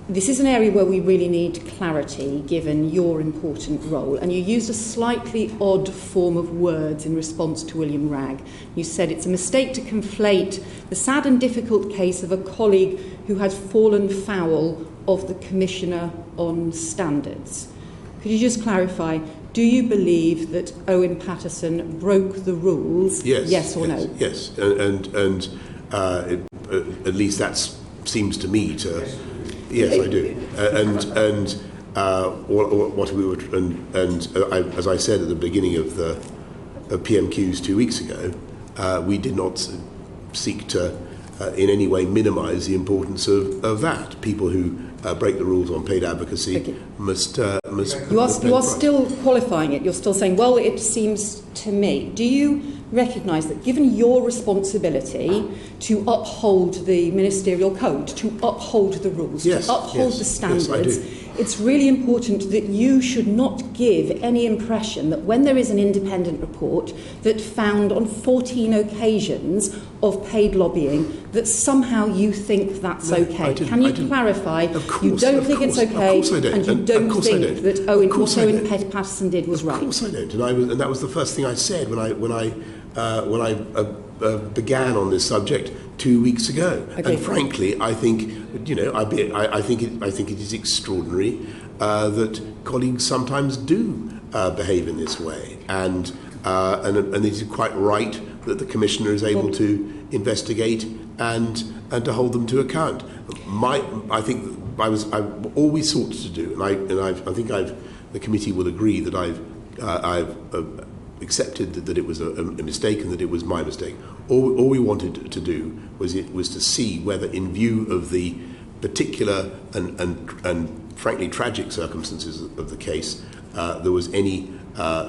This is an area where we really need clarity, given your important role. And you used a slightly odd form of words in response to William Wragg. You said it's a mistake to conflate the sad and difficult case of a colleague who had fallen foul of the Commissioner on Standards. Could you just clarify, do you believe that Owen Paterson broke the rules? Yes or no? Yes, and at least that seems to me to... Yes, I do. What we were, as I said at the beginning of the PMQs 2 weeks ago, we did not seek to in any way minimise the importance of that. People who break the rules on paid advocacy must. You are still qualifying it. You're still saying, well, it seems to me. Do you recognise that given your responsibility to uphold the ministerial code, to uphold the rules, to uphold the standards, it's really important that you should not give any impression that when there is an independent report that found on 14 occasions of paid lobbying, that somehow you think that's okay? Can you clarify you don't think it's okay and you don't think that what Owen Paterson did was right? Of course I don't, and that was the first thing I said when I began on this subject 2 weeks ago. And frankly, I think I think it is extraordinary that colleagues sometimes do behave in this way, and it is quite right that the Commissioner is able to investigate and to hold them to account. I've always sought to do, and I think the committee will agree that I've accepted that it was a mistake and that it was my mistake. All we wanted to do was to see whether, in view of the particular and frankly tragic circumstances of the case, there was any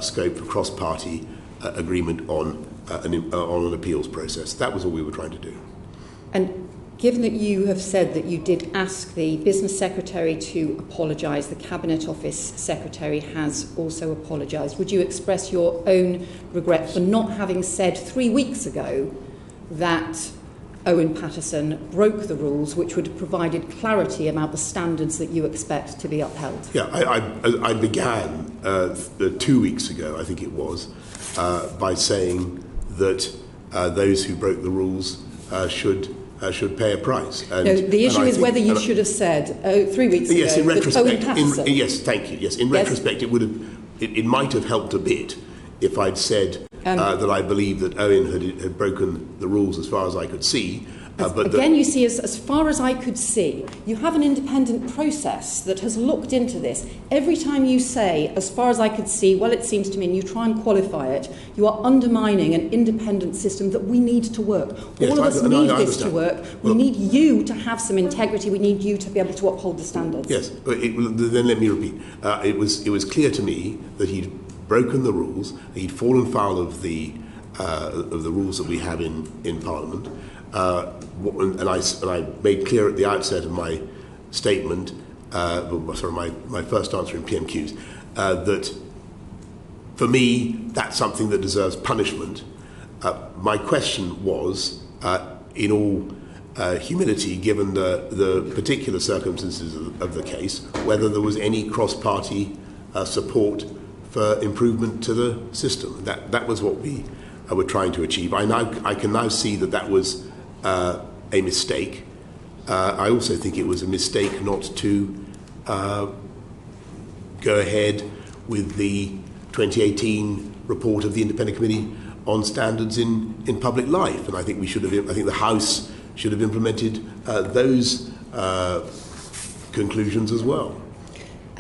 scope for cross-party agreement on an appeals process. That was all we were trying to do. And given that you have said that you did ask the Business Secretary to apologise, the Cabinet Office Secretary has also apologised, would you express your own regret for not having said 3 weeks ago that Owen Paterson broke the rules, which would have provided clarity about the standards that you expect to be upheld? Yeah, I began 2 weeks ago, I think it was, by saying that those who broke the rules should pay a price. The issue is whether you should have said 3 weeks ago. Yes, in retrospect. Yes, thank you. Yes, in retrospect, it might have helped a bit if I'd said that I believe that Owen had broken the rules as far as I could see. You see, as far as I could see, you have an independent process that has looked into this. Every time you say, as far as I could see, well, it seems to me, and you try and qualify it, you are undermining an independent system that we need to work. All of us need this to work. We need you to have some integrity. We need you to be able to uphold the standards. Yes, then let me repeat. It was clear to me that he'd broken the rules, he'd fallen foul of the rules that we have in Parliament. And I made clear at the outset of my statement, my first answer in PMQs, that for me that's something that deserves punishment. My question was, in all humility, given the particular circumstances of the case, whether there was any cross-party support for improvement to the system. That was what we were trying to achieve. I can now see that was a mistake. I also think it was a mistake not to go ahead with the 2018 report of the Independent Committee on Standards in Public Life, and I think the House should have implemented those conclusions as well.